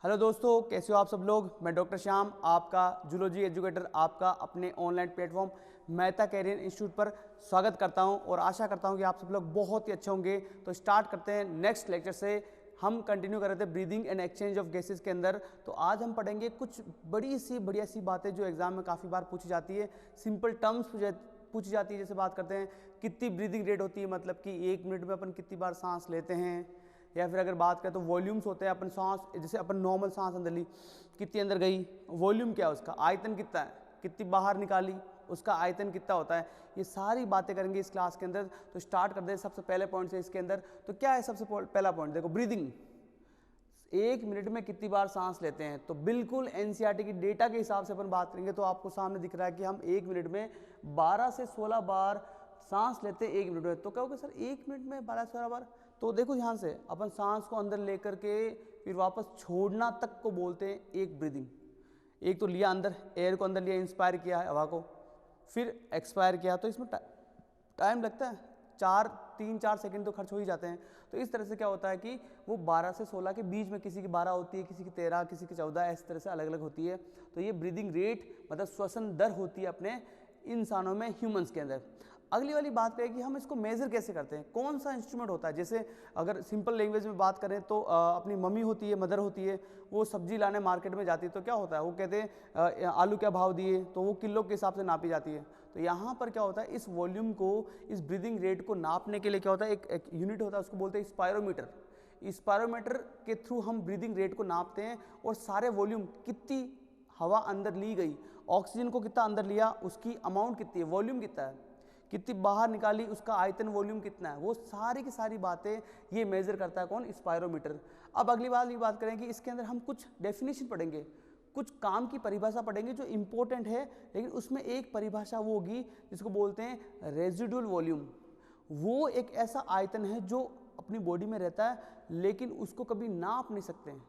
Hello दोस्तों, कैसे हो आप सब लोग। मैं डॉक्टर श्याम, आपका जूलॉजी एजुकेटर, आपका अपने online platform Mehta career institute पर स्वागत करता हूं और आशा करता हूं कि आप सब लोग बहुत ही अच्छे होंगे। तो स्टार्ट करते हैं नेक्स्ट लेक्चर से। हम कंटिन्यू कर रहे थे breathing and exchange of gases के अंदर। तो आज हम पढ़ेंगे कुछ बड़ी सी बढ़िया सी बातें जो एग्जाम में काफ़ी बार पूछी जाती है। सिंपल टर्म्स पूछी जाती है। जैसे बात करते हैं कितनी ब्रीदिंग रेट होती है, मतलब कि 1 मिनट में अपन कितनी बार सांस लेते हैं। या फिर अगर बात करें तो वॉल्यूम्स होते हैं। अपन सांस, जैसे अपन नॉर्मल सांस अंदर ली, कितनी अंदर गई, वॉल्यूम क्या है उसका, आयतन कितना है, कितनी बाहर निकाली, उसका आयतन कितना होता है। ये सारी बातें करेंगे इस क्लास के अंदर। तो स्टार्ट कर दे सबसे पहले पॉइंट से इसके अंदर। तो क्या है सबसे पहला पॉइंट, देखो ब्रीदिंग। 1 मिनट में कितनी बार सांस लेते हैं। तो बिल्कुल एनसीईआरटी की डेटा के हिसाब से अपन बात करेंगे तो आपको सामने दिख रहा है कि हम 1 मिनट में 12 से 16 बार सांस लेते हैं 1 मिनट में। तो कहोगे सर 1 मिनट में 12 से 16 बार, तो देखो ध्यान से, अपन सांस को अंदर लेकर के फिर वापस छोड़ना तक को बोलते हैं एक ब्रीदिंग। एक तो लिया अंदर, एयर को अंदर लिया, इंस्पायर किया हवा को, फिर एक्सपायर किया, तो इसमें टाइम लगता है, 3-4 सेकंड तो खर्च हो ही जाते हैं। तो इस तरह से क्या होता है कि वो 12 से 16 के बीच में, किसी की 12 होती है, किसी की 13, किसी की 14, इस तरह से अलग अलग होती है। तो ये ब्रीदिंग रेट मतलब श्वसन दर होती है अपने इंसानों में, ह्यूमंस के अंदर। अगली वाली बात करें कि हम इसको मेजर कैसे करते हैं, कौन सा इंस्ट्रूमेंट होता है। जैसे अगर सिंपल लैंग्वेज में बात करें तो अपनी मम्मी होती है, मदर होती है, वो सब्जी लाने मार्केट में जाती है तो क्या होता है, वो कहते हैं आलू क्या भाव दिए, तो वो किलो के हिसाब से नापी जाती है। तो यहाँ पर क्या होता है, इस वॉल्यूम को, इस ब्रीदिंग रेट को नापने के लिए क्या होता है, एक यूनिट होता है, उसको बोलते हैं स्पायरोमीटर। स्पायरोमीटर के थ्रू हम ब्रीदिंग रेट को नापते हैं और सारे वॉल्यूम, कितनी हवा अंदर ली गई, ऑक्सीजन को कितना अंदर लिया, उसकी अमाउंट कितनी है, वॉल्यूम कितना है, कितनी बाहर निकाली, उसका आयतन वॉल्यूम कितना है, वो सारी की सारी बातें ये मेजर करता है कौन, स्पायरोमीटर। अब अगली बात ये बात करें कि इसके अंदर हम कुछ डेफिनेशन पढ़ेंगे, कुछ काम की परिभाषा पढ़ेंगे जो इंपॉर्टेंट है। लेकिन उसमें एक परिभाषा वो होगी जिसको बोलते हैं रेजिडुअल वॉल्यूम। वो एक ऐसा आयतन है जो अपनी बॉडी में रहता है लेकिन उसको कभी नाप नहीं सकते हैं,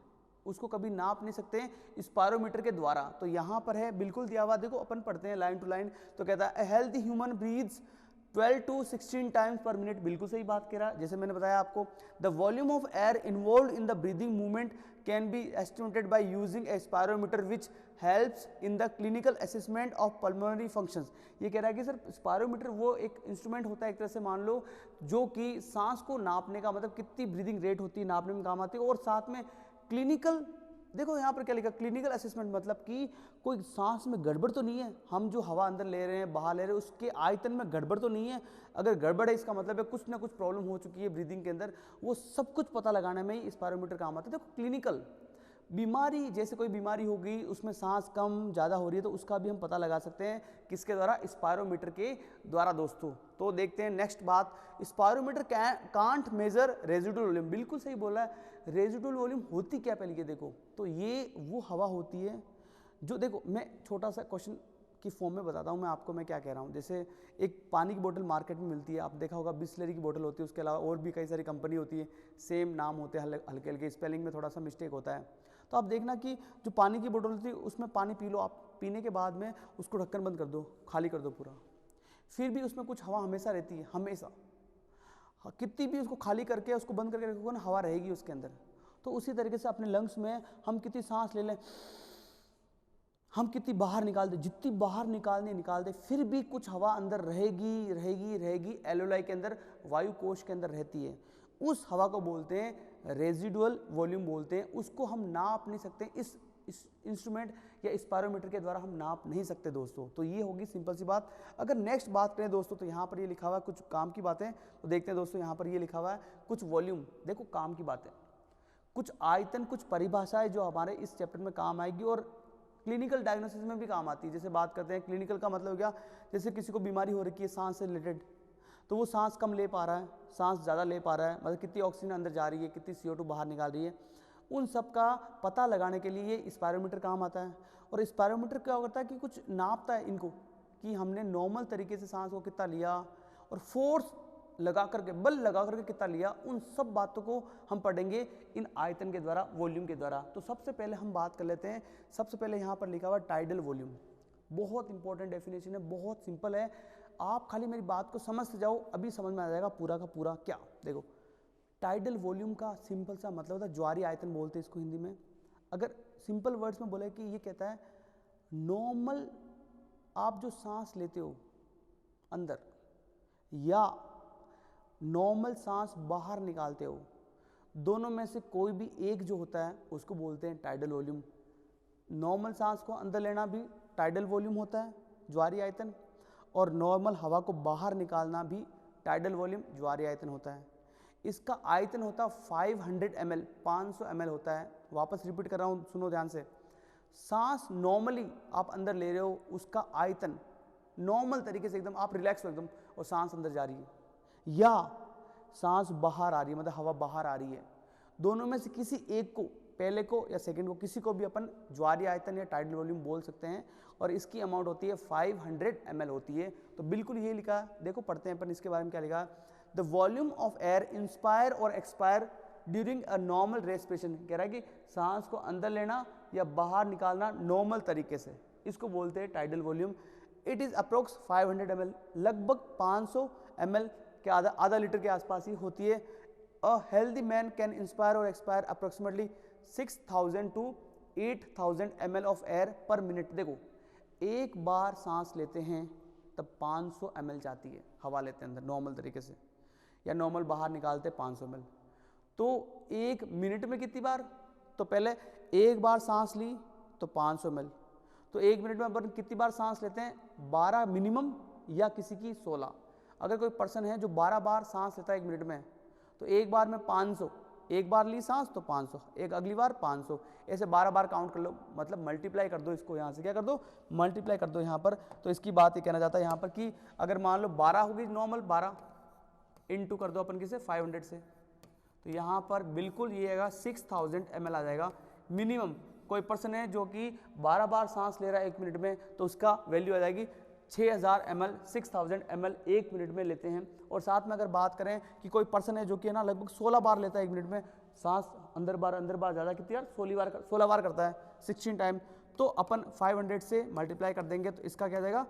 उसको कभी नाप नहीं सकते हैं स्पायरोमीटर के द्वारा। तो यहाँ पर है बिल्कुल दिया हुआ, देखो अपन पढ़ते हैं लाइन टू लाइन। तो कहता है healthy human breathes 12 to 16 times per minute. बिल्कुल सही बात कह रहा है। जैसे मैंने बताया आपको, the volume of air involve in the breathing movement can be estimated by using A spirometer which helps in the clinical assessment of pulmonary functions. ये कह रहा है कि सर स्पायरोमीटर वो एक इंस्ट्रूमेंट होता है एक तरह से मान लो, जो कि सांस को नापने का, मतलब कितनी ब्रीदिंग रेट होती है नापने में काम आती है। और साथ में क्लिनिकल, देखो यहाँ पर क्या लिखा, क्लिनिकल असेसमेंट, मतलब कि कोई सांस में गड़बड़ तो नहीं है, हम जो हवा अंदर ले रहे हैं बाहर ले रहे हैं उसके आयतन में गड़बड़ तो नहीं है। अगर गड़बड़ है इसका मतलब है कुछ ना कुछ प्रॉब्लम हो चुकी है ब्रीदिंग के अंदर। वो सब कुछ पता लगाने में ही स्पायरोमीटर काम आता है। देखो क्लिनिकल बीमारी, जैसे कोई बीमारी हो गई, उसमें सांस कम ज़्यादा हो रही है, तो उसका भी हम पता लगा सकते हैं किसके द्वारा, स्पायरोमीटर के द्वारा दोस्तों। तो देखते हैं नेक्स्ट बात, spirometer can't measure residual volume. बिल्कुल सही बोला है। रेजिडुअल वॉल्यूम होती क्या पहले ये देखो, तो ये वो हवा होती है जो, देखो मैं छोटा सा क्वेश्चन की फॉर्म में बताता हूँ मैं आपको, मैं क्या कह रहा हूँ। जैसे एक पानी की बोतल मार्केट में मिलती है, आप देखा होगा बिस्लरी की बोतल होती है, उसके अलावा और भी कई सारी कंपनी होती है, सेम नाम होते हैं, हल्के हल्के स्पेलिंग में थोड़ा सा मिस्टेक होता है। तो आप देखना कि जो पानी की बोतल होती है उसमें पानी पी लो आप, पीने के बाद में उसको ढक्कन बंद कर दो, खाली कर दो पूरा, फिर भी उसमें कुछ हवा हमेशा रहती है, हमेशा। कितनी भी उसको खाली करके उसको बंद करके रखोगे ना, हवा रहेगी उसके अंदर। तो उसी तरीके से अपने लंग्स में हम कितनी सांस ले लें, हम कितनी बाहर निकाल दे, जितनी बाहर निकाल दे, फिर भी कुछ हवा अंदर रहेगी रहेगी रहेगी, एलोलाई के अंदर, वायु कोश के अंदर रहती है। उस हवा को बोलते हैं रेजिडुअल वॉल्यूम बोलते हैं। उसको हम नाप नहीं सकते, इस इंस्ट्रूमेंट या स्पायरोमीटर के द्वारा हम नाप नहीं सकते दोस्तों। तो ये होगी सिंपल सी बात। अगर नेक्स्ट बात करें दोस्तों, तो यहाँ पर ये लिखा हुआ है कुछ काम की बातें, तो देखते हैं दोस्तों। यहाँ पर ये लिखा हुआ है कुछ वॉल्यूम, देखो काम की बातें, कुछ आयतन, कुछ परिभाषाएं जो हमारे इस चैप्टर में काम आएगी और क्लिनिकल डायग्नोसिस में भी काम आती है। जैसे बात करते हैं क्लिनिकल का मतलब क्या, जैसे किसी को बीमारी हो रखी है सांस से रिलेटेड, तो वो सांस कम ले पा रहा है, सांस ज़्यादा ले पा रहा है, मतलब कितनी ऑक्सीजन अंदर जा रही है, कितनी CO2 बाहर निकाल रही है, उन सब का पता लगाने के लिए ये स्पायरोमीटर काम आता है। और स्पायरोमीटर क्या करता है कि कुछ नापता है इनको, कि हमने नॉर्मल तरीके से सांस को कितना लिया और फोर्स लगा करके, बल लगा करके कितना लिया, उन सब बातों को हम पढ़ेंगे इन आयतन के द्वारा, वॉल्यूम के द्वारा। तो सबसे पहले हम बात कर लेते हैं, सबसे पहले यहाँ पर लिखा हुआ टाइडल वॉल्यूम। बहुत इंपॉर्टेंट डेफिनेशन है, बहुत सिंपल है, आप खाली मेरी बात को समझ से जाओ, अभी समझ में आ जाएगा पूरा का पूरा क्या। देखो टाइडल वॉल्यूम का सिंपल सा मतलब होता है, ज्वारीय आयतन बोलते हैं इसको हिंदी में। अगर सिंपल वर्ड्स में बोले कि ये कहता है नॉर्मल आप जो सांस लेते हो अंदर या नॉर्मल सांस बाहर निकालते हो, दोनों में से कोई भी एक जो होता है उसको बोलते हैं टाइडल वॉल्यूम। नॉर्मल सांस को अंदर लेना भी टाइडल वॉल्यूम होता है, ज्वारीय आयतन, और नॉर्मल हवा को बाहर निकालना भी टाइडल वॉल्यूम, ज्वारीय आयतन होता है। इसका आयतन होता है 500 ml, 500 ml होता है। वापस रिपीट कर रहा हूँ, सुनो ध्यान से। सांस नॉर्मली आप अंदर ले रहे हो, उसका आयतन नॉर्मल तरीके से एकदम आप रिलैक्स हो एकदम, और सांस अंदर जा रही है, या सांस बाहर आ रही है, मतलब हवा बाहर आ रही है, दोनों में से किसी एक को, पहले को या सेकंड को, किसी को भी अपन ज्वारीय आयतन या टाइडल वॉल्यूम बोल सकते हैं। और इसकी अमाउंट होती है 500 ml होती है। तो बिल्कुल ये लिखा है, देखो पढ़ते हैं अपन इसके बारे में क्या लिखा। The volume of air inspire और expire during a normal respiration, कह रहा है कि सांस को अंदर लेना या बाहर निकालना नॉर्मल तरीके से, इसको बोलते हैं tidal volume. It is approx 500 ml, लगभग 500 ml के आधा लीटर के आसपास ही होती है। A healthy man can inspire और expire approximately 6000 to 8000 ml of air per minute. देखो एक बार सांस लेते हैं तब 500 ml जाती है, हवा लेते हैं अंदर नॉर्मल तरीके से, या नॉर्मल बाहर निकालते हैं 500 ml। तो एक मिनट में कितनी बार, तो पहले एक बार सांस ली तो 500 ml, तो एक मिनट में अपन कितनी बार सांस लेते हैं, 12 मिनिमम, या किसी की 16। अगर कोई पर्सन है जो 12 बार सांस लेता है एक मिनट में, तो एक बार में 500, एक बार ली सांस तो 500, एक अगली बार 500, ऐसे 12 बार काउंट कर लो, मतलब मल्टीप्लाई कर दो इसको, यहाँ से क्या कर दो, मल्टीप्लाई कर दो यहाँ पर। तो इसकी बात ये कहना चाहता है यहाँ पर कि अगर मान लो 12 होगी नॉर्मल, 12 इंटू कर दो अपन किसे 500 से, तो यहाँ पर बिल्कुल ये आएगा 6000 ml आ जाएगा मिनिमम। कोई पर्सन है जो कि 12 बार सांस ले रहा है एक मिनट में, तो उसका वैल्यू आ जाएगी 6000 ml, 6000 ml एक मिनट में लेते हैं। और साथ में अगर बात करें कि कोई पर्सन है जो कि है ना लगभग 16 बार लेता है एक मिनट में सांस, अंदर बार ज़्यादा, कितनी बार, 16 बार करता है, 16 टाइम, तो अपन 500 से मल्टीप्लाई कर देंगे तो इसका क्या आ जाएगा,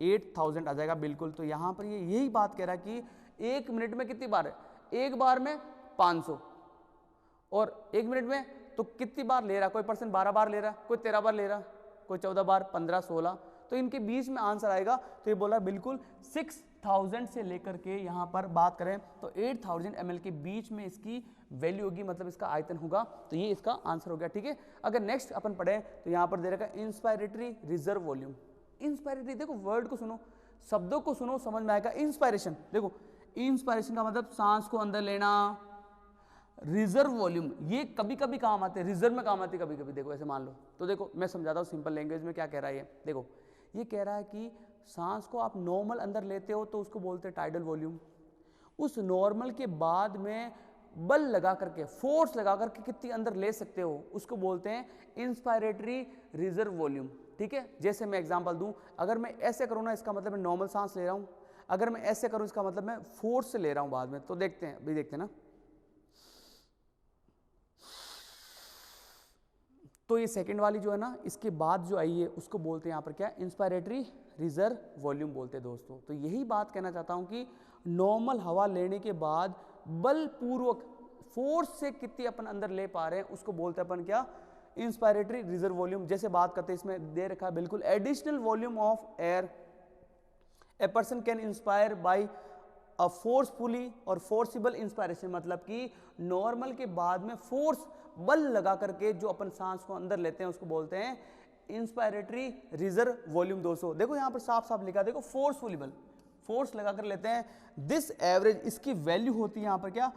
8000 आ जाएगा बिल्कुल। तो यहाँ पर ये यही बात कह रहा है कि एक मिनट में कितनी बार है, एक बार में 500, और एक मिनट में तो कितनी बार ले रहा, कोई पर्सन 12 बार ले रहा, कोई 13 बार ले रहा, कोई 14 बार, 15, 16, तो इनके बीच में आंसर आएगा। तो ये बोला बिल्कुल 6000 से लेकर के यहाँ पर बात करें तो 8000 ml के बीच में इसकी वैल्यू होगी, मतलब इसका आयतन होगा। तो ये इसका आंसर हो गया, ठीक है। अगर नेक्स्ट अपन पढ़ें तो यहाँ पर दे रखा है इंस्पायरेटरी रिजर्व वॉल्यूम। इंस्पायरेटरी, देखो वर्ड को सुनो, शब्दों को सुनो, समझ में आएगा। इंस्पायरेशन, देखो इंस्पायरेशन का मतलब सांस को अंदर लेना, रिजर्व वॉल्यूम ये कभी कभी काम आते हैं, रिजर्व में काम आती है कभी कभी। देखो ऐसे मान लो, तो देखो मैं समझाता हूँ सिंपल लैंग्वेज में क्या कह रहा है ये। देखो ये कह रहा है कि सांस को आप नॉर्मल अंदर लेते हो तो उसको बोलते हैं टाइडल वॉल्यूम। उस नॉर्मल के बाद में बल लगा करके, फोर्स लगा करके कितनी अंदर ले सकते हो, उसको बोलते हैं इंस्पायरेटरी रिजर्व वॉल्यूम, ठीक है। जैसे मैं एग्जांपल दूं, अगर मैं ऐसे करूँ ना, इसका मतलब मैं नॉर्मल सांस ले रहा हूँ, अगर मैं ऐसे करूँ इसका मतलब मैं फोर्स से ले रहा हूँ बाद में। तो देखते हैं, अभी देखते हैं ना। तो ये सेकंड वाली जो है ना, इसके बाद जो आई है उसको बोलते हैं यहाँ पर क्या, इंस्पायरेटरी रिजर्व वॉल्यूम बोलते हैं दोस्तों। तो यही बात कहना चाहता हूँ कि नॉर्मल हवा लेने के बाद बलपूर्वक फोर्स से कितनी अपन अंदर ले पा रहे हैं उसको बोलते हैं अपन क्या, इंस्पायरेटरी रिजर्व वॉल्यूम। जैसे बात करते हैं, इसमें दे रखा है बिल्कुल additional volume of air a person can inspire by a forcefully और फोर्सिबल इंस्पायरेशन, मतलब कि नॉर्मल के बाद में फोर्स बल लगा करके जो अपन सांस को अंदर लेते हैं उसको बोलते हैं इंस्पायरेटरी रिजर्व वॉल्यूम। दोस्तों देखो यहाँ पर साफ साफ लिखा, देखो फोर्सफुली बल, फोर्स लगा कर लेते हैं। दिस एवरेज, इसकी वैल्यू होती है यहाँ पर क्या,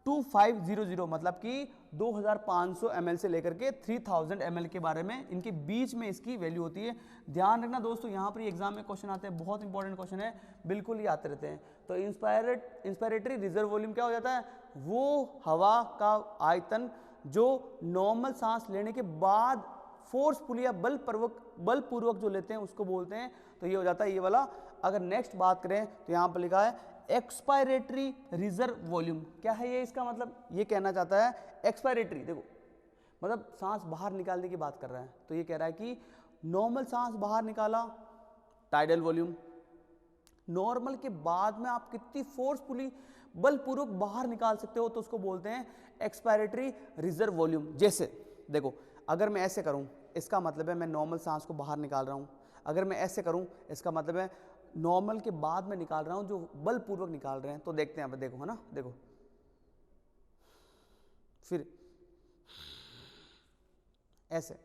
2500, मतलब कि 2500 ml से लेकर के 3000 ml के बारे में, इनके बीच में इसकी वैल्यू होती है। ध्यान रखना दोस्तों, यहाँ पर एग्जाम में क्वेश्चन आते हैं, बहुत इंपॉर्टेंट क्वेश्चन है, बिल्कुल ही आते रहते हैं। तो इंस्पायरेटरी रिजर्व वॉल्यूम क्या हो जाता है, वो हवा का आयतन जो नॉर्मल सांस लेने के बाद फोर्सफुली या बलपूर्वक जो लेते हैं उसको बोलते हैं। तो ये हो जाता है ये वाला। अगर नेक्स्ट बात करें तो यहाँ पर लिखा है एक्सपायरेटरी रिजर्व वॉल्यूम। क्या है ये, इसका मतलब ये कहना चाहता है एक्सपायरेटरी, देखो मतलब सांस बाहर निकालने की बात कर रहा है। तो ये कह रहा है कि नॉर्मल सांस बाहर निकाला, टाइडल वॉल्यूम, नॉर्मल के बाद में आप कितनी फोर्सफुली बलपूर्वक बाहर निकाल सकते हो तो उसको बोलते हैं एक्सपायरेटरी रिजर्व वॉल्यूम। जैसे देखो अगर मैं ऐसे करूँ इसका मतलब है मैं नॉर्मल सांस को बाहर निकाल रहा हूँ, अगर मैं ऐसे करूँ इसका मतलब है नॉर्मल के बाद में निकाल रहा हूँ, जो बलपूर्वक निकाल रहे हैं। तो देखते हैं, अब देखो, है ना, देखो, फिर ऐसे।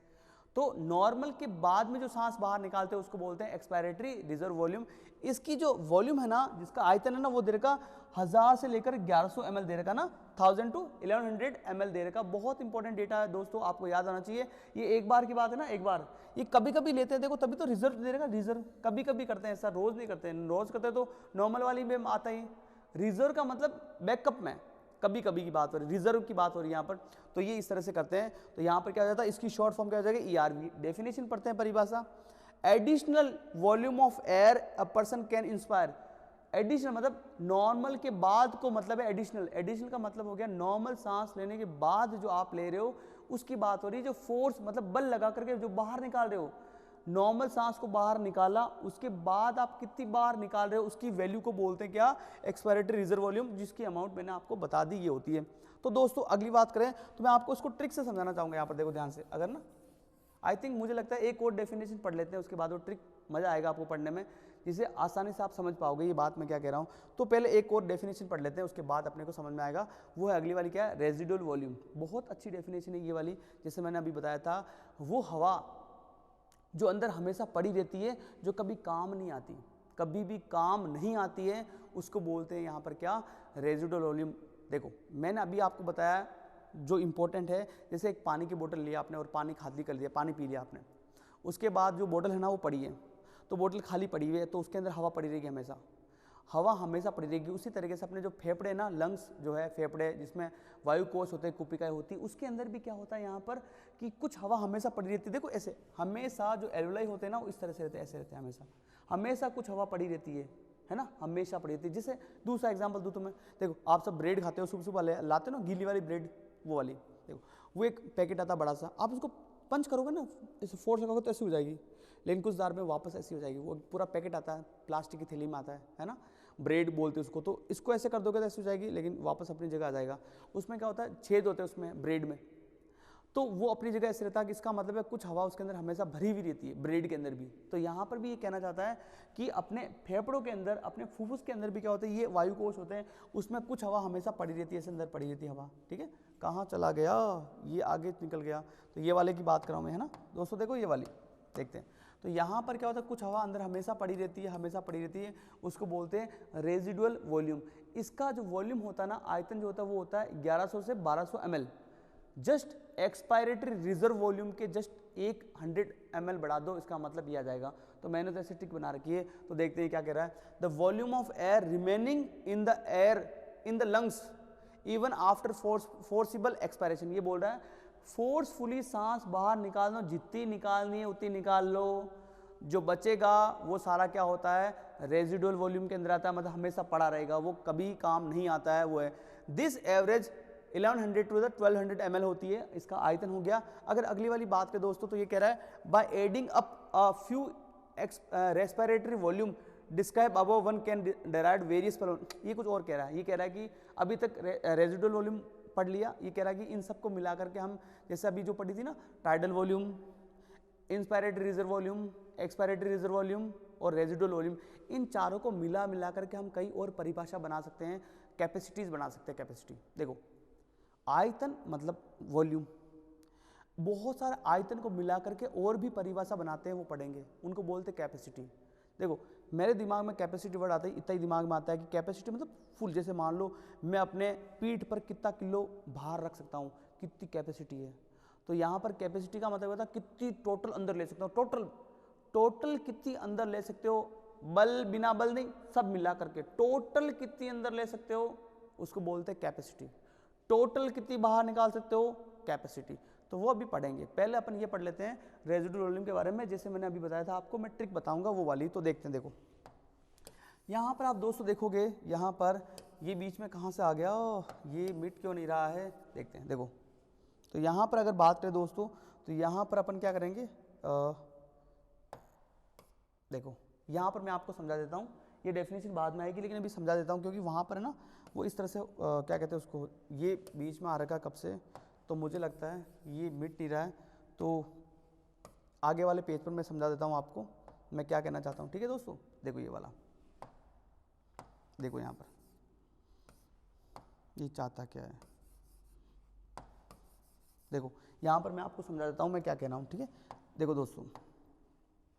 तो नॉर्मल के बाद में जो सांस बाहर निकालते हैं उसको बोलते हैं एक्सपायरेटरी रिजर्व वॉल्यूम। इसकी जो वॉल्यूम है ना, जिसका आयतन है ना, वो दे रखा 1000 से लेकर 1100 ml दे रखा ना, 1000 to 1100 ml दे रखा। बहुत इंपॉर्टेंट डेटा है दोस्तों, आपको याद आना चाहिए। ये एक बार की बात है ना, एक बार, ये कभी कभी लेते हैं, देखो तभी तो रिजर्व दे रखा, रिजर्व कभी कभी करते हैं ऐसा, रोज नहीं करते हैं। रोज करते हैं तो नॉर्मल वाली में आता ही, रिजर्व का मतलब बैकअप में, कभी कभी की बात हो रही, रिजर्व की बात हो रही है यहाँ पर। तो ये इस तरह से करते हैं। तो यहाँ पर क्या हो जाता है, इसकी शॉर्ट फॉर्म क्या हो जाएगा, ERV। डेफिनेशन पढ़ते हैं, परिभाषा, additional volume of air a person can inspire. Additional मतलब नॉर्मल के बाद को मतलब है एडिशनल। एडिशनल का मतलब हो गया नॉर्मल सांस लेने के बाद जो आप ले रहे हो उसकी बात हो रही है। जो फोर्स मतलब बल लगा करके जो बाहर निकाल रहे हो, नॉर्मल सांस को बाहर निकाला, उसके बाद आप कितनी बार निकाल रहे हो उसकी वैल्यू को बोलते हैं क्या, एक्सपायरेटरी रिजर्व वॉल्यूम, जिसकी अमाउंट मैंने आपको बता दी ये होती है। तो दोस्तों अगली बात करें तो मैं आपको इसको ट्रिक से समझाना चाहूँगा। यहाँ पर देखो ध्यान से, अगर ना, आई थिंक मुझे लगता है एक और डेफिनेशन पढ़ लेते हैं, उसके बाद वो ट्रिक मज़ा आएगा आपको पढ़ने में, जिसे आसानी से आप समझ पाओगे ये बात मैं क्या कह रहा हूँ। तो पहले एक और डेफिनेशन पढ़ लेते हैं, उसके बाद अपने को समझ में आएगा। वो है अगली वाली, क्या है, रेजिडुअल वॉल्यूम। बहुत अच्छी डेफिनेशन है ये वाली, जैसे मैंने अभी बताया था, वो हवा जो अंदर हमेशा पड़ी रहती है, जो कभी काम नहीं आती, कभी भी काम नहीं आती है, उसको बोलते हैं यहाँ पर क्या, रेजिडुअल वॉल्यूम। देखो मैंने अभी आपको बताया जो इंपॉर्टेंट है, जैसे एक पानी की बोतल लिया आपने और पानी खाली कर लिया, पानी पी लिया आपने, उसके बाद जो बोतल है ना वो पड़ी है, तो बोतल खाली पड़ी हुई है, तो उसके अंदर हवा पड़ी रहेगी हमेशा, हवा हमेशा पड़ी रहेगी। उसी तरीके से अपने जो फेफड़े ना, लंग्स जो है, फेफड़े जिसमें वायु कोश होते हैं, कुपिकाएं होती है, उसके अंदर भी क्या होता है यहाँ पर कि कुछ हवा हमेशा पड़ी रहती है। देखो ऐसे हमेशा जो एल्वुलाई होते हैं ना वो इस तरह से रहते हैं, ऐसे रहते हैं, हमेशा हमेशा कुछ हवा पड़ी रहती है ना, हमेशा पड़ी रहती है। जैसे दूसरा एग्जाम्पल दूँ तुम्हें, देखो आप सब ब्रेड खाते हो, सुबह सुबह लाते हो ना गीली वाली ब्रेड, वो वाली, देखो वो एक पैकेट आता बड़ा सा, आप उसको पंच करोगे ना, इसे फोर्स लगाओगे तो ऐसी हो जाएगी, लेकिन कुछ देर में वापस ऐसी हो जाएगी। वो पूरा पैकेट आता है, प्लास्टिक की थैली में आता है ना, ब्रेड बोलते हैं उसको। तो इसको ऐसे कर दोगे तो ऐसी हो जाएगी, लेकिन वापस अपनी जगह आ जाएगा। उसमें क्या होता है, छेद होते हैं उसमें ब्रेड में, तो वो अपनी जगह ऐसे रहता है कि इसका मतलब है कुछ हवा उसके अंदर हमेशा भरी हुई रहती है, ब्रेड के अंदर भी। तो यहाँ पर भी ये कहना चाहता है कि अपने फेफड़ों के अंदर, अपने फुफ्फुस के अंदर भी क्या होता है, ये वायु कोश होते हैं, उसमें कुछ हवा हमेशा पड़ी रहती है, ऐसे अंदर पड़ी रहती है हवा। ठीक है, कहाँ चला गया ये, आगे निकल गया। तो ये वाले की बात कर रहा हूँ मैं, है ना दोस्तों, देखो ये वाली देखते हैं। तो यहाँ पर क्या होता है, कुछ हवा अंदर हमेशा पड़ी रहती है, हमेशा पड़ी रहती है, उसको बोलते हैं रेजिडुअल वॉल्यूम। इसका जो वॉल्यूम होता है ना, आयतन जो होता है वो होता है 1100 से 1200 ml। Just expiratory reserve volume के जस्ट 100 ml बढ़ा दो, इसका मतलब ये आ जाएगा। तो मैंने तो ऐसे ट्रिक बना रखी है। तो देखते हैं क्या कह रहा है, the volume of air remaining in the air in the lungs even after forcible expiration. ये बोल रहा है फोर्सफुली सांस बाहर निकालना, जितनी निकालनी है उतनी निकाल लो, जो बचेगा वो सारा क्या होता है, रेजिडुअल वॉल्यूम के अंदर आता है, मतलब हमेशा पड़ा रहेगा, वो कभी काम नहीं आता है। वो है this average 1100 to the 1200 ml होती है, इसका आयतन हो गया। अगर अगली वाली बात करें दोस्तों, तो ये कह रहा है by adding up a few respiratory volume describe above one can derive various. ये कुछ और कह रहा है, ये कह रहा है कि अभी तक रेजिडुअल वॉल्यूम पढ़ लिया, ये कह रहा है कि इन सबको मिला करके हम, जैसे अभी जो पढ़ी थी ना, tidal volume, inspiratory reserve volume, expiratory reserve volume और रेजिडुअल वॉल्यूम, इन चारों को मिला करके हम कई और परिभाषा बना सकते हैं, कैपेसिटीज बना सकते हैं। कैपेसिटी देखो, आयतन मतलब वॉल्यूम, बहुत सारे आयतन को मिला करके और भी परिभाषा बनाते हैं, वो पढ़ेंगे, उनको बोलते हैं कैपेसिटी। देखो मेरे दिमाग में कैपेसिटी वर्ड आता है, इतना ही दिमाग में आता है कि कैपेसिटी मतलब फुल। जैसे मान लो मैं अपने पीठ पर कितना किलो भार रख सकता हूँ, कितनी कैपेसिटी है। तो यहाँ पर कैपेसिटी का मतलब होता है कितनी टोटल अंदर ले सकता हूँ, टोटल कितनी अंदर ले सकते हो, बल बिना बल नहीं, सब मिला करके टोटल कितनी अंदर ले सकते हो, उसको बोलते हैं कैपेसिटी। टोटल कितनी बाहर निकाल सकते हो, कैपेसिटी। तो वो अभी पढ़ेंगे। पहले अपन ये पढ़ लेते हैं रेजिडुअल वॉल्यूम के बारे में, जैसे मैंने अभी बताया था आपको, मैं ट्रिक बताऊंगा वो वाली। तो देखते हैं, देखो यहाँ पर आप दोस्तों देखोगे, यहाँ पर ये बीच में कहाँ से आ गया, ये मिट क्यों नहीं रहा है, देखते हैं। देखो तो यहाँ पर अगर बात करें दोस्तों, तो यहाँ पर अपन क्या करेंगे, देखो यहाँ पर मैं आपको समझा देता हूँ, ये डेफिनेशन बाद में आएगी, लेकिन अभी समझा देता हूँ, क्योंकि वहाँ पर है ना वो इस तरह से क्या कहते हैं उसको, ये बीच में आ रखा कब से, तो मुझे लगता है ये मिट नहीं रहा है, तो आगे वाले पेज पर मैं समझा देता हूँ आपको मैं क्या कहना चाहता हूँ। ठीक है दोस्तों, देखो ये वाला, देखो यहाँ पर ये चाहता क्या है, देखो यहाँ पर मैं आपको समझा देता हूँ मैं क्या कहना हूँ। ठीक है, देखो दोस्तों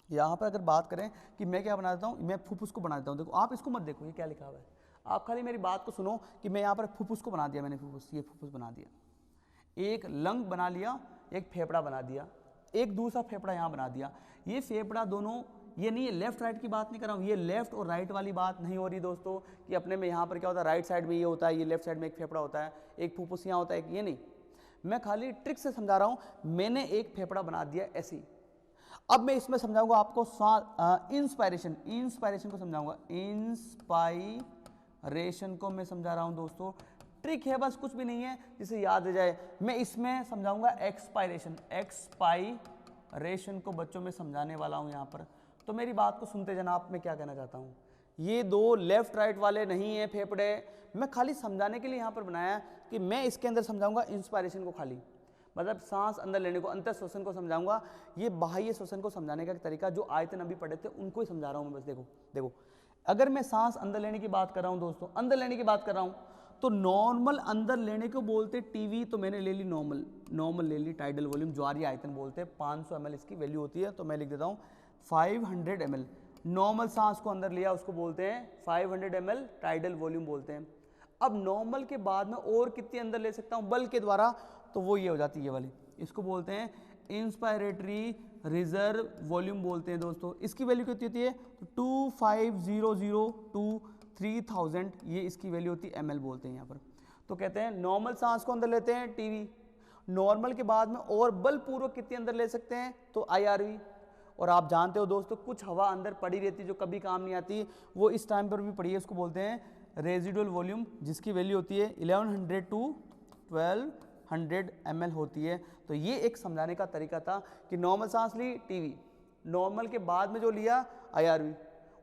यहाँ पर अगर बात करें कि मैं क्या बना देता हूँ, मैं फुफ्फुस को बना देता हूँ। देखो आप इसको मत देखो ये क्या लिखा हुआ है, आप खाली मेरी बात को सुनो कि मैं यहाँ पर फुफ्फुस को बना दिया, मैंने फुफ्फुस, ये फुफ्फुस बना दिया, एक लंग बना लिया, एक फेफड़ा बना दिया, एक दूसरा फेफड़ा यहाँ बना दिया। ये फेफड़ा दोनों, ये नहीं है लेफ्ट राइट की बात नहीं कर रहा हूँ, ये लेफ्ट और राइट वाली बात नहीं हो रही दोस्तों कि अपने में यहाँ पर क्या होता है राइट साइड में ये होता है, ये लेफ्ट साइड में एक फेफड़ा होता है, एक फुफ्फुस यहाँ होता है, एक ये नहीं। मैं खाली ट्रिक से समझा रहा हूँ। मैंने एक फेफड़ा बना दिया ऐसी, अब मैं इसमें समझाऊंगा आपको इंस्पायरेशन, इंस्पायरेशन को समझाऊंगा, इंस्पायरेशन को मैं समझा रहा हूं दोस्तों। ट्रिक है बस, कुछ भी नहीं है, जिसे याद आ जाए। मैं इसमें समझाऊंगा एक्सपायरेशन, एक्सपायरेशन को बच्चों में समझाने वाला हूं यहाँ पर। तो मेरी बात को सुनते जाना आप, मैं क्या कहना चाहता हूँ। ये दो लेफ्ट राइट वाले नहीं है फेफड़े, मैं खाली समझाने के लिए यहाँ पर बनाया कि मैं इसके अंदर समझाऊंगा इंस्पायरेशन को, खाली मतलब सांस अंदर लेने को, अंतर श्वसन को समझाऊंगा। ये बाह्य श्वसन को समझाने का तरीका जो आयतन अभी पढ़े थे उनको ही समझा रहा हूं मैं बस। देखो देखो, अगर मैं सांस अंदर लेने की बात कर रहा हूं दोस्तों, अंदर लेने की बात कर रहा हूं, तो नॉर्मल अंदर लेने को बोलते टीवी, तो मैंने ले ली नॉर्मल, नॉर्मल ले ली, टाइडल वॉल्यूम ज्वारीय आयतन बोलते हैं, 500 ml इसकी वैल्यू होती है, तो मैं लिख देता हूँ 500 ml। नॉर्मल सांस को अंदर लिया उसको बोलते हैं 500 ml टाइडल वॉल्यूम बोलते हैं। अब नॉर्मल के बाद में और कितनी अंदर ले सकता हूँ बल के द्वारा, तो वो ये हो जाती है ये वाली, इसको बोलते हैं इंस्पायरेटरी रिजर्व वॉल्यूम बोलते हैं दोस्तों। इसकी वैल्यू कितनी होती है, तो 2500 टू 3000 ये इसकी वैल्यू होती है, ml बोलते हैं यहाँ पर। तो कहते हैं नॉर्मल सांस को अंदर लेते हैं टीवी, नॉर्मल के बाद में और बलपूर्वक कितनी अंदर ले सकते हैं, तो IRV। और आप जानते हो दोस्तों कुछ हवा अंदर पड़ी रहती है जो कभी काम नहीं आती, वो इस टाइम पर भी पड़ी है, उसको बोलते हैं रेजिडुअल वॉल्यूम, जिसकी वैल्यू होती है 1100 टू 1200 ml होती है। तो ये एक समझाने का तरीका था कि नॉर्मल सांस ली टीवी, नॉर्मल के बाद में जो लिया IRV,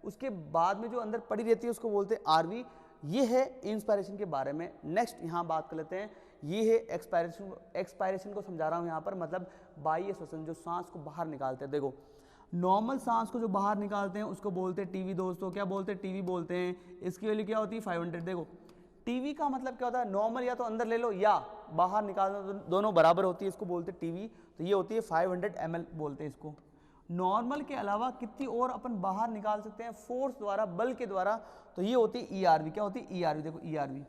उसके बाद में जो अंदर पड़ी रहती है उसको बोलते हैं RV। ये है इंस्पायरेशन के बारे में। नेक्स्ट यहाँ बात कर लेते हैं, ये है एक्सपायरेशन। एक्सपायरेशन को समझा रहा हूँ यहाँ पर, मतलब बाह्य श्वसन, जो सांस को बाहर निकालते हैं। देखो नॉर्मल सांस को जो बाहर निकालते हैं उसको बोलते हैं टीवी दोस्तों, क्या बोलते हैं, टीवी बोलते हैं। इसकी वैल्यू क्या होती है 500। देखो टीवी का मतलब क्या होता है, नॉर्मल या तो अंदर ले लो या बाहर निकालना, तो दोनों बराबर होती है, इसको बोलते हैं टीवी। तो ये होती है 500 ml बोलते हैं इसको। नॉर्मल के अलावा कितनी और अपन बाहर निकाल सकते हैं फोर्स द्वारा, बल के द्वारा, तो ये होती है ERV। क्या होती है ERV, देखो ERV,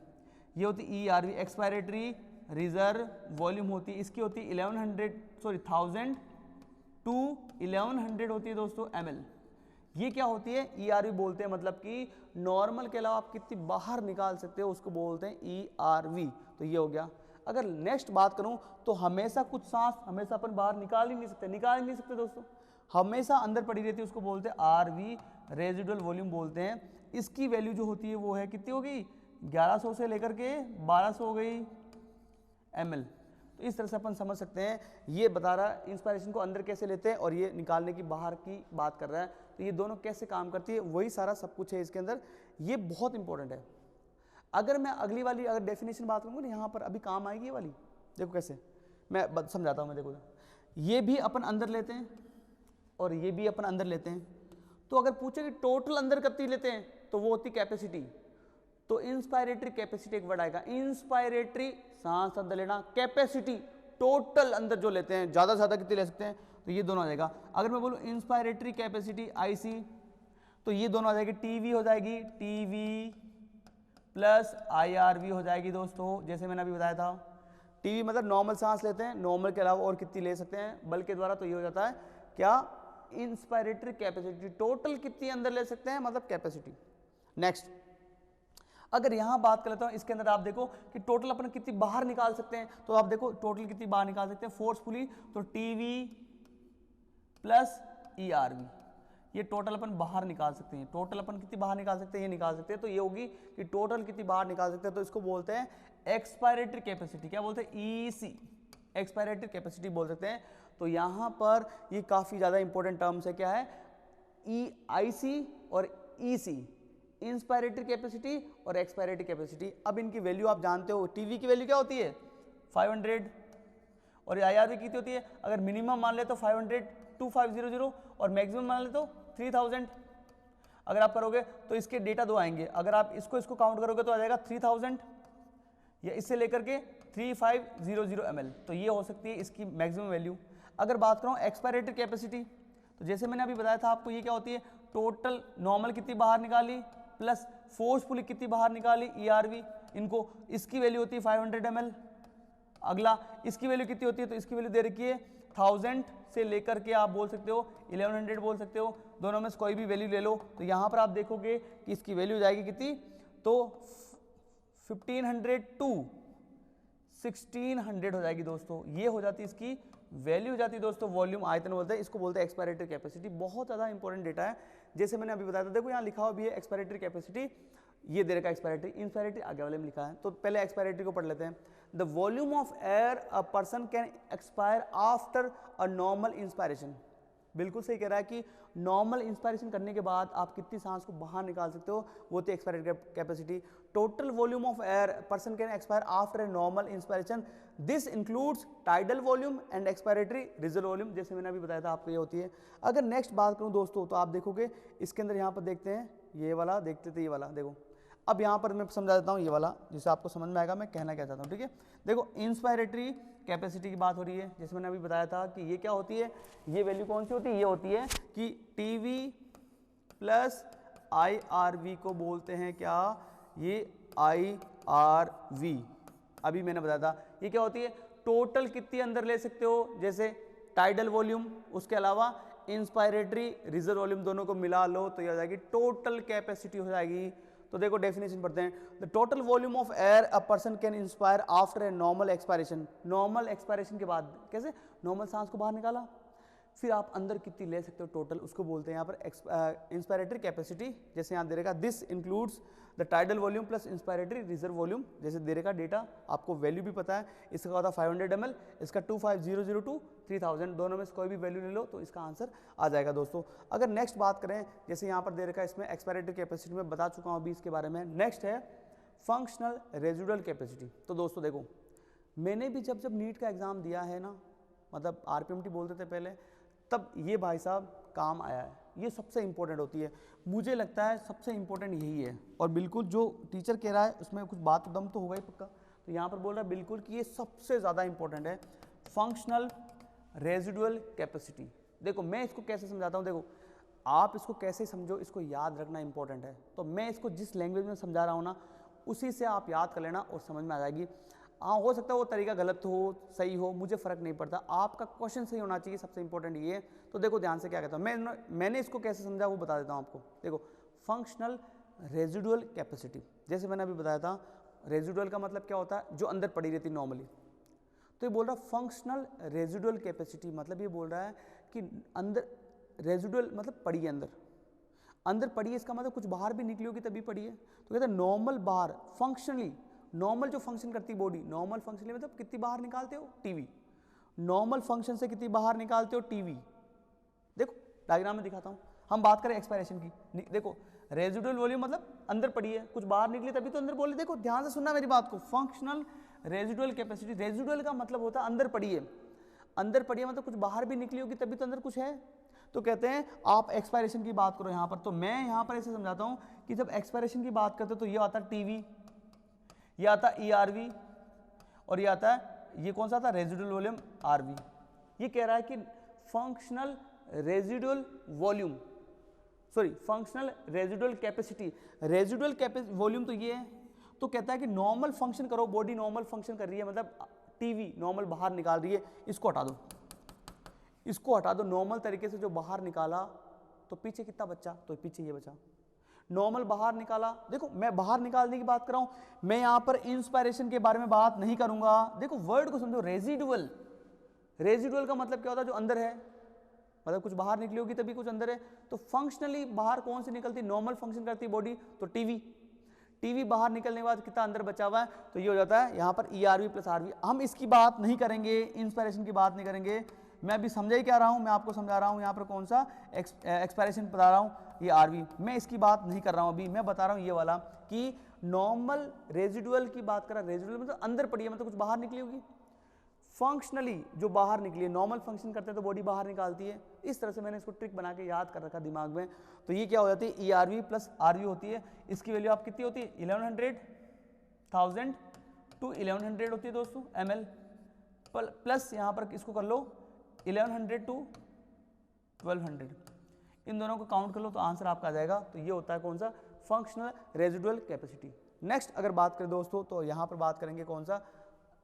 ये होती है ERV एक्सपायरेटरी रिजर्व वॉल्यूम होती है। इसकी होती है 1000 टू 1100 होती है दोस्तों ml। ये क्या होती है ERV बोलते हैं, मतलब कि नॉर्मल के अलावा आप कितनी बाहर निकाल सकते हो उसको बोलते हैं ERV। तो ये हो गया। अगर नेक्स्ट बात करूं तो हमेशा कुछ सांस हमेशा अपन बाहर निकाल ही नहीं सकते, निकाल ही नहीं सकते दोस्तों, हमेशा अंदर पड़ी रहती है, उसको बोलते हैं RV रेजिडुअल वॉल्यूम बोलते हैं। इसकी वैल्यू जो होती है वो है कितनी होगी 1100 से लेकर के 1200 हो गई ml। तो इस तरह से अपन समझ सकते हैं, ये बता रहा है इंस्पायरेशन को अंदर कैसे लेते हैं और ये निकालने की बाहर की बात कर रहा है। तो ये दोनों कैसे काम करती है वही सारा सब कुछ है इसके अंदर, ये बहुत इंपॉर्टेंट है। अगर मैं अगली वाली अगर डेफिनेशन बात करूँगा ना, यहाँ पर अभी काम आएगी ये वाली, देखो कैसे मैं समझाता हूँ मैं। देखो ये भी अपन अंदर लेते हैं और ये भी अपन अंदर लेते हैं, तो अगर पूछे कि टोटल अंदर कितनी लेते हैं तो वो होती कैपेसिटी। तो इंस्पायरेटरी कैपेसिटी एक वर्ड आएगा, इंस्पायरेटरी सांस अंदर लेना, कैपेसिटी टोटल अंदर जो लेते हैं, ज़्यादा से ज़्यादा कितनी ले सकते हैं, तो ये दोनों आ जाएगा। अगर मैं बोलूँ इंस्पायरेटरी कैपेसिटी IC, तो ये दोनों आ जाएगी, टीवी हो जाएगी, टीवी प्लस IRV हो जाएगी दोस्तों। जैसे मैंने अभी बताया था, टीवी मतलब नॉर्मल सांस लेते हैं, नॉर्मल के अलावा और कितनी ले सकते हैं बल के द्वारा, तो ये हो जाता है क्या इंस्पायरेटरी कैपेसिटी, टोटल कितनी अंदर ले सकते हैं मतलब कैपेसिटी। नेक्स्ट अगर यहाँ बात कर लेता हूँ, इसके अंदर आप देखो कि टोटल अपन कितनी बाहर निकाल सकते हैं, तो आप देखो टोटल कितनी बाहर निकाल सकते हैं फोर्सफुली, तो टीवी प्लस ERV, ये टोटल अपन बाहर निकाल सकते हैं। टोटल अपन कितनी बाहर निकाल सकते हैं, ये निकाल सकते हैं, तो ये होगी कि टोटल कितनी बाहर निकाल सकते हैं, तो इसको बोलते हैं एक्सपायरेटरी कैपेसिटी। क्या बोलते हैं EC, एक्सपायरेटरी कैपेसिटी बोल सकते हैं। तो यहाँ पर ये काफ़ी ज़्यादा इंपॉर्टेंट टर्म्स है, क्या है IC और EC, इंस्पायरेटरी कैपेसिटी और एक्सपायरेटरी कैपेसिटी। अब इनकी वैल्यू आप जानते हो, टीवी की वैल्यू क्या होती है 500 और IRV कितनी होती है, अगर मिनिमम मान ले तो 500 2500 और मैक्सिमम मान ले तो 3000। अगर आप करोगे तो इसके डेटा दो आएंगे, अगर आप इसको काउंट करोगे तो आ जाएगा 3000 या इससे लेकर के 3500 ml, तो ये हो सकती है इसकी मैक्सिमम वैल्यू। अगर बात करूँ एक्सपायरेटरी कैपेसिटी, तो जैसे मैंने अभी बताया था आपको, ये क्या होती है, टोटल नॉर्मल कितनी बाहर निकाली प्लस फोर्सफुली कितनी बाहर निकाली ERV, इनको इसकी वैल्यू होती है 500 ml। अगला इसकी वैल्यू कितनी होती है, तो इसकी वैल्यू दे रखी है 1000 से लेकर के आप बोल सकते हो 1100 बोल सकते हो, दोनों में से कोई भी वैल्यू ले लो। तो यहाँ पर आप देखोगे कि इसकी वैल्यू हो जाएगी कितनी, तो 1500 टू 1600 हो जाएगी दोस्तों, ये हो जाती है इसकी वैल्यू हो जाती है दोस्तों, वॉल्यूम आयतन बोलते हैं, इसको बोलते हैं एक्सपायरेटरी कैपेसिटी। बहुत ज़्यादा इंपॉर्टेंट डेटा है, जैसे मैंने अभी बताया था, देखो यहाँ लिखा हुआ भी है एक्सपायरेटरी कैपेसिटी, ये दे रखा एक्सपायरेटरी, इंस्पायरेटरी आगे वाले में लिखा है। तो पहले एक्सपायरेटरी को पढ़ लेते हैं। The volume of air a person can expire after a normal inspiration, बिल्कुल सही कह रहा है कि नॉर्मल इंस्पायरेशन करने के बाद आप कितनी सांस को बाहर निकाल सकते हो, वो थी expiratory capacity. Total volume of air person can expire after a normal inspiration, this includes tidal volume and expiratory reserve volume, जैसे मैंने अभी बताया था आपको ये होती है। अगर नेक्स्ट बात करूँ दोस्तों, तो आप देखोगे इसके अंदर यहाँ पर देखते हैं, ये वाला देखते थे, ये वाला देखो, अब यहाँ पर मैं समझा देता हूँ ये वाला, जिससे आपको समझ में आएगा मैं कहना क्या चाहता हूँ, ठीक है। देखो इंस्पायरेटरी कैपेसिटी की बात हो रही है, जैसे मैंने अभी बताया था कि ये क्या होती है, ये वैल्यू कौन सी होती है, ये होती है कि TV प्लस IRV को बोलते हैं क्या, ये IRV, अभी मैंने बताया था। ये क्या होती है, टोटल कितनी अंदर ले सकते हो, जैसे टाइडल वॉल्यूम, उसके अलावा इंस्पायरेटरी रिजर्व वॉल्यूम, दोनों को मिला लो तो ये हो जाएगी टोटल कैपेसिटी हो जाएगी। तो देखो डेफिनेशन पढ़ते हैं, the total volume of air a person can inspire after a normal expiration, normal expiration के बाद कैसे, नॉर्मल सांस को बाहर निकाला, फिर आप अंदर कितनी ले सकते हो टोटल, उसको बोलते हैं यहाँ पर इंस्पायरेटरी कैपेसिटी। जैसे यहाँ दे रखा this includes the tidal volume plus inspiratory reserve volume, जैसे दे रखा डेटा, आपको वैल्यू भी पता है, इसका होता है 500 ml, इसका 2500 टू 3000, दोनों में से कोई भी वैल्यू ले लो तो इसका आंसर आ जाएगा दोस्तों। अगर नेक्स्ट बात करें, जैसे यहाँ पर दे रखा है, इसमें एक्सपायरेटरी कैपेसिटी में बता चुका हूँ अभी इसके बारे में। नेक्स्ट है फंक्शनल रेजिडुअल कैपेसिटी। तो दोस्तों देखो, मैंने भी जब नीट का एग्ज़ाम दिया है ना, मतलब RPMT बोलते थे पहले, तब ये भाई साहब काम आया है, ये सबसे इंपॉर्टेंट होती है, मुझे लगता है सबसे इंपॉर्टेंट यही है। और बिल्कुल जो टीचर कह रहा है उसमें कुछ बात दम तो होगा ही पक्का, तो यहाँ पर बोल रहा है बिल्कुल कि ये सबसे ज़्यादा इंपॉर्टेंट है, फंक्शनल रेजिडुअल कैपेसिटी। देखो मैं इसको कैसे समझाता हूँ, देखो आप इसको कैसे समझो, इसको याद रखना इंपॉर्टेंट है। तो मैं इसको जिस लैंग्वेज में समझा रहा हूँ ना, उसी से आप याद कर लेना और समझ में आ जाएगी। हाँ, हो सकता है वो तरीका गलत हो सही हो, मुझे फ़र्क नहीं पड़ता, आपका क्वेश्चन सही होना चाहिए, सबसे इंपॉर्टेंट ये है। तो देखो ध्यान से क्या कहता हूँ, मैंने इसको कैसे समझा वो बता देता हूँ आपको। देखो फंक्शनल रेजिडुअल कैपेसिटी, जैसे मैंने अभी बताया था, रेजिडुअल का मतलब क्या होता है, जो अंदर पड़ी रहती नॉर्मली। तो ये बोल रहा है फंक्शनल रेजिडुअल कैपेसिटी, मतलब ये बोल रहा है कि अंदर रेजिडुअल मतलब पड़ी है, अंदर पड़ी है, इसका मतलब कुछ बाहर भी निकली होगी तभी पड़ी है। तो कहते हैं नॉर्मल बाहर, फंक्शनली नॉर्मल जो फंक्शन करती है बॉडी, नॉर्मल फंक्शनली मतलब कितनी बाहर निकालते हो, TV, नॉर्मल फंक्शन से कितनी बाहर निकालते हो, TV। देखो डायग्राम में दिखाता हूँ, हम बात करें एक्सपायरेशन की, देखो रेजिडुअल वॉल्यूम मतलब अंदर पड़ी है, कुछ बाहर निकली तभी तो अंदर बोले। देखो ध्यान से सुनना मेरी बात को, फंक्शनल रेजिडुअल कैपेसिटी, रेजिडुअल का मतलब होता है अंदर पड़ी है, अंदर पड़ी है मतलब कुछ बाहर भी निकली होगी तभी तो अंदर कुछ है। तो कहते हैं आप एक्सपायरेशन की बात करो यहाँ पर, तो मैं यहाँ पर ऐसे समझाता हूँ कि जब एक्सपायरेशन की बात करते हो तो ये आता है TV, ये आता है ERV, और ये आता है, ये कौन सा था, रेजिडुअल वॉल्यूम RV। ये कह रहा है कि functional residual volume, sorry functional residual capacity, residual volume तो ये है। तो कहता है कि नॉर्मल फंक्शन करो, बॉडी नॉर्मल फंक्शन कर रही है, मतलब TV नॉर्मल बाहर निकाल रही है, इसको हटा दो, इसको हटा दो, नॉर्मल तरीके से जो बाहर निकाला, तो पीछे कितना बचा, तो पीछे ये बचा, नॉर्मल बाहर निकाला। देखो मैं बाहर निकालने की बात कर रहा हूं, मैं यहां पर इंस्पायरेशन के बारे में बात नहीं करूंगा। देखो वर्ड को समझो, रेजिडुअल, रेजिडुअल का मतलब क्या होता है, जो अंदर है, मतलब कुछ बाहर निकली होगी तभी कुछ अंदर है। तो फंक्शनली बाहर कौन सी निकलती, नॉर्मल फंक्शन करती है बॉडी, तो TV बाहर निकलने के बाद कितना अंदर बचा हुआ है, तो ये हो जाता है यहाँ पर ERV प्लस RV। हम इसकी बात नहीं करेंगे, इंस्पायरेशन की बात नहीं करेंगे, मैं अभी समझा ही क्या रहा हूँ, मैं आपको समझा रहा हूँ यहाँ पर कौन सा एक्सपायरेशन बता रहा हूँ, ये RV, मैं इसकी बात नहीं कर रहा हूँ अभी, मैं बता रहा हूँ ये वाला कि नॉर्मल रेजिडुअल की बात कर रहा है, रेजिडुअल मतलब अंदर पड़ी है, मतलब कुछ बाहर निकली होगी। फंक्शनली जो बाहर निकली है, नॉर्मल फंक्शन करते हैं तो बॉडी बाहर निकालती है। इस तरह से मैंने इसको ट्रिक बना के याद कर रखा दिमाग में। तो ये क्या हो जाती है, ERV प्लस RV होती है। इसकी वैल्यू आप कितनी होती है, 1100 टू 1100 होती है दोस्तों ml, प्लस यहाँ पर इसको कर लो 1100 टू 1200, इन दोनों को काउंट कर लो तो आंसर आपका आ जाएगा। तो ये होता है कौन सा, फंक्शनल रेजिडुअल कैपेसिटी। नेक्स्ट अगर बात करें दोस्तों तो यहाँ पर बात करेंगे कौन सा,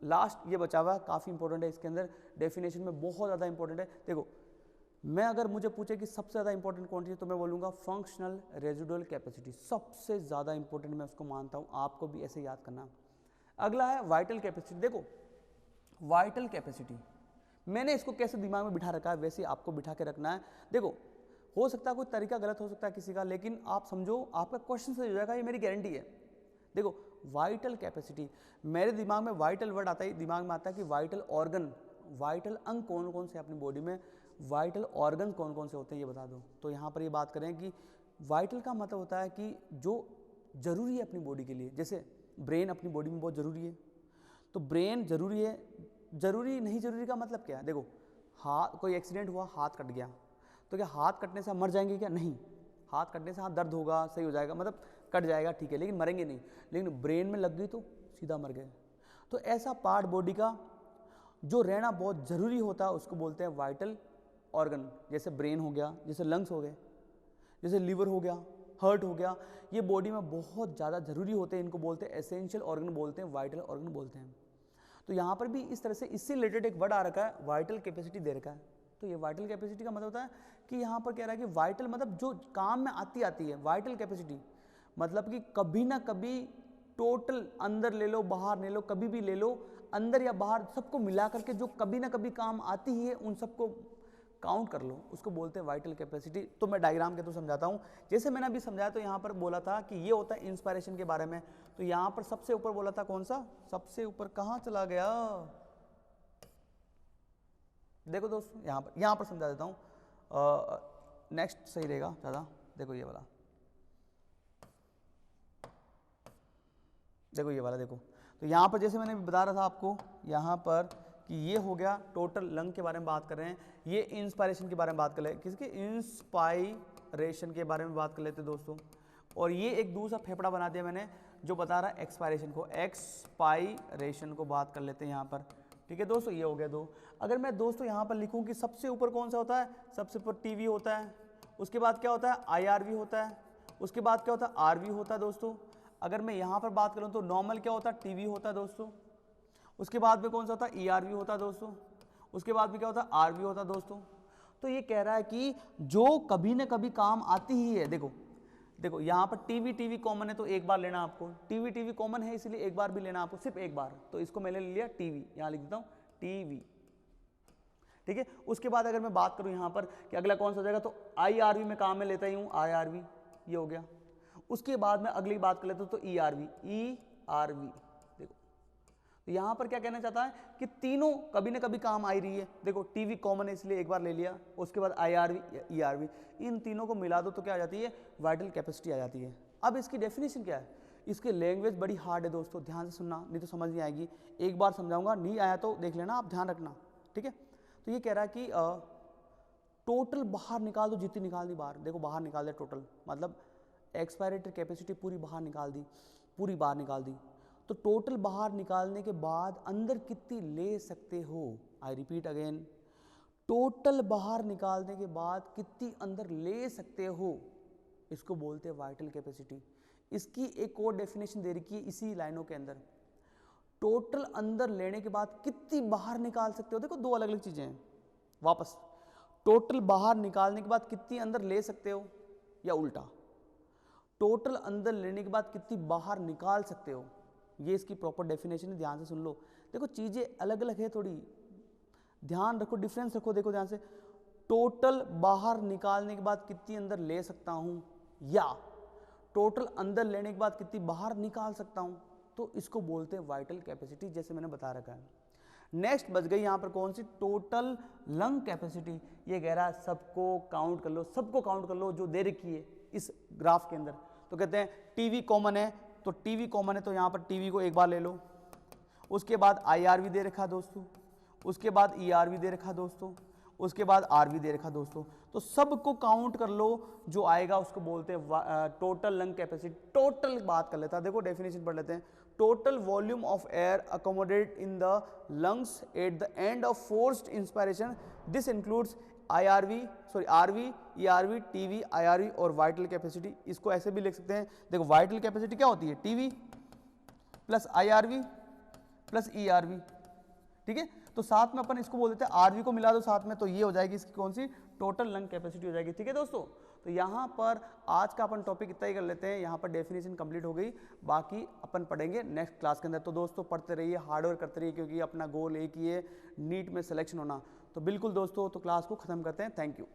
लास्ट ये बचा हुआ काफ़ी इंपॉर्टेंट है, इसके अंदर डेफिनेशन में बहुत ज़्यादा इंपॉर्टेंट है। देखो मैं अगर मुझे पूछे कि सबसे ज़्यादा इंपॉर्टेंट कौन सी है तो मैं बोलूँगा फंक्शनल रेजिडुअल कैपेसिटी, सबसे ज़्यादा इंपॉर्टेंट मैं उसको मानता हूँ। आपको भी ऐसे याद करना। अगला है वाइटल कैपेसिटी। देखो वाइटल कैपेसिटी मैंने इसको कैसे दिमाग में बिठा रखा है वैसे आपको बिठा के रखना है। देखो हो सकता है कोई तरीका गलत हो सकता है किसी का, लेकिन आप समझो आपका क्वेश्चन सही हो जाएगा, ये मेरी गारंटी है। देखो वाइटल कैपेसिटी, मेरे दिमाग में वाइटल वर्ड आता है, दिमाग में आता है कि वाइटल ऑर्गन, वाइटल अंग कौन कौन से अपनी बॉडी में, वाइटल ऑर्गन कौन कौन से होते हैं ये बता दो। तो यहाँ पर ये बात करें कि वाइटल का मतलब होता है कि जो जरूरी है अपनी बॉडी के लिए। जैसे ब्रेन अपनी बॉडी में बहुत ज़रूरी है, तो ब्रेन ज़रूरी है। ज़रूरी नहीं ज़रूरी का मतलब क्या है, देखो हाथ, कोई एक्सीडेंट हुआ, हाथ कट गया, तो क्या हाथ कटने से हम मर जाएंगे क्या, नहीं। हाथ कटने से हाथ दर्द होगा, सही हो जाएगा, मतलब कट जाएगा ठीक है, लेकिन मरेंगे नहीं। लेकिन ब्रेन में लग गई तो सीधा मर गए। तो ऐसा पार्ट बॉडी का जो रहना बहुत ज़रूरी होता है उसको बोलते हैं वाइटल ऑर्गन। जैसे ब्रेन हो गया, जैसे लंग्स हो गए, जैसे लीवर हो गया, हार्ट हो गया, ये बॉडी में बहुत ज़्यादा ज़रूरी होते हैं, इनको बोलते हैं एसेंशियल ऑर्गन बोलते हैं, वाइटल ऑर्गन बोलते हैं। तो यहाँ पर भी इस तरह से इससे रिलेटेड एक वर्ड आ रखा है, वाइटल कैपेसिटी दे रखा है। तो ये वाइटल कैपेसिटी का मतलब होता है कि यहाँ पर कह रहा है कि वाइटल मतलब जो काम में आती है। वाइटल कैपेसिटी मतलब कि कभी ना कभी टोटल, अंदर ले लो बाहर ले लो, कभी भी ले लो, अंदर या बाहर सबको मिला करके जो कभी ना कभी काम आती ही है उन सबको काउंट कर लो, उसको बोलते हैं वाइटल कैपेसिटी। तो मैं डायग्राम के तो समझाता हूँ, जैसे मैंने अभी समझाया। तो यहाँ पर बोला था कि ये होता है इंस्पायरेशन के बारे में। तो यहाँ पर सबसे ऊपर बोला था कौन सा, सबसे ऊपर कहाँ चला गया, देखो दोस्तों यहाँ पर समझा देता हूँ, नेक्स्ट सही रहेगा ज़्यादा। देखो ये वाला, देखो ये वाला, देखो तो यहाँ पर जैसे मैंने बता रहा था आपको यहाँ पर कि ये हो गया टोटल लंग के बारे में बात कर रहे हैं, ये इंस्पायरेशन के बारे में बात कर रहे हैं, किसके, इंस्पायरेशन के बारे में बात कर लेते हैं दोस्तों। और ये एक दूसरा फेफड़ा बना दिया मैंने जो बता रहा है एक्सपायरेशन को, एक्सपायरेशन को बात कर लेते हैं यहाँ पर, ठीक है दोस्तों। ये हो गया दो। अगर मैं दोस्तों यहाँ पर लिखूँ कि सबसे ऊपर कौन सा होता है, सबसे ऊपर टीवी होता है, उसके बाद क्या होता है IRV होता है, उसके बाद क्या होता है RV होता है दोस्तों। अगर मैं यहाँ पर बात करूँ तो नॉर्मल क्या होता है, टीवी होता है दोस्तों। उसके बाद में कौन सा होता है, ERV होता है दोस्तों। उसके बाद में क्या होता है, RV होता है दोस्तों। तो ये कह रहा है कि जो कभी न कभी काम आती ही है। देखो देखो यहाँ पर टीवी कॉमन है तो एक बार लेना आपको, टीवी कॉमन है इसलिए एक बार भी लेना आपको, सिर्फ एक बार। तो इसको मैंने ले लिया टीवी, यहाँ लिख देता हूँ टीवी, ठीक है। उसके बाद अगर मैं बात करूँ यहाँ पर कि अगला कौन सा हो जाएगा, तो IRV में काम में लेता ही हूँ, IRV ये हो गया। उसके बाद में अगली बात कर लेते हो तो ERV, देखो तो यहाँ पर क्या कहना चाहता है कि तीनों कभी ना कभी काम आ ही रही है। देखो टीवी कॉमन है इसलिए एक बार ले लिया, उसके बाद IRV, ERV, इन तीनों को मिला दो तो क्या आ जाती है, वाइटल कैपेसिटी आ जाती है। अब इसकी डेफिनेशन क्या है, इसकी लैंग्वेज बड़ी हार्ड है दोस्तों, ध्यान से सुनना नहीं तो समझ नहीं आएगी। एक बार समझाऊंगा, नहीं आया तो देख लेना, आप ध्यान रखना, ठीक है। तो ये कह रहा है कि टोटल बाहर निकाल दो, जितनी निकाल दी बाहर, देखो बाहर निकाल दिया टोटल, मतलब एक्सपायरेटरी कैपेसिटी पूरी बाहर निकाल दी, पूरी बाहर निकाल दी। तो टोटल बाहर निकालने के बाद अंदर कितनी ले सकते हो, आई रिपीट अगेन, टोटल बाहर निकालने के बाद कितनी अंदर ले सकते हो, इसको बोलते हैं वाइटल कैपेसिटी। इसकी एक और डेफिनेशन दे रखी है इसी लाइनों के अंदर, टोटल अंदर लेने के बाद कितनी बाहर निकाल सकते हो। देखो दो अलग अलग चीजें हैं, वापस टोटल बाहर निकालने के बाद कितनी अंदर ले सकते हो, या उल्टा टोटल अंदर लेने के बाद कितनी बाहर निकाल सकते हो, ये इसकी प्रॉपर डेफिनेशन है, ध्यान से सुन लो। देखो चीजें अलग अलग है थोड़ी, ध्यान रखो, डिफरेंस रखो, देखो ध्यान से, टोटल बाहर निकालने के बाद कितनी अंदर ले सकता हूं, या टोटल अंदर लेने के बाद कितनी बाहर निकाल सकता हूं, तो इसको बोलते हैं वाइटल कैपेसिटी, जैसे मैंने बता रखा है। नेक्स्ट बच गई यहां पर कौन सी, टोटल लंग कैपेसिटी। ये कह रहा है सबको काउंट कर लो, सबको काउंट कर लो जो दे रखी है इस ग्राफ के अंदर। तो कहते हैं टीवी कॉमन है, तो टीवी कॉमन है तो यहाँ पर टीवी को एक बार ले लो। उसके बाद IRV दे रखा है दोस्तों, उसके बाद ERV दे रखा दोस्तों, उसके बाद RV दे रखा दोस्तों। तो सबको काउंट कर लो, जो आएगा उसको बोलते हैं टोटल लंग कैपेसिटी। टोटल बात कर लेता है, देखो डेफिनेशन पढ़ लेते हैं। Total volume of air accommodate in the lungs at the end of forced inspiration, this includes RV, ERV, TV, IRV और वाइटल कैपेसिटी। इसको ऐसे भी लिख सकते हैं, देखो वाइटल कैपेसिटी क्या होती है, TV plus IRV plus ERV, ठीक है। तो साथ में अपन इसको बोल देते हैं RV को मिला दो साथ में, तो ये हो जाएगी इसकी कौन सी, टोटल लंग कैपेसिटी हो जाएगी, ठीक है दोस्तों। तो यहाँ पर आज का अपन टॉपिक इतना ही कर लेते हैं, यहाँ पर डेफिनेशन कंप्लीट हो गई, बाकी अपन पढ़ेंगे नेक्स्ट क्लास के अंदर। तो दोस्तों पढ़ते रहिए, हार्डवर्क करते रहिए, क्योंकि अपना गोल एक ही है, नीट में सिलेक्शन होना। तो बिल्कुल दोस्तों, तो क्लास को खत्म करते हैं, थैंक यू।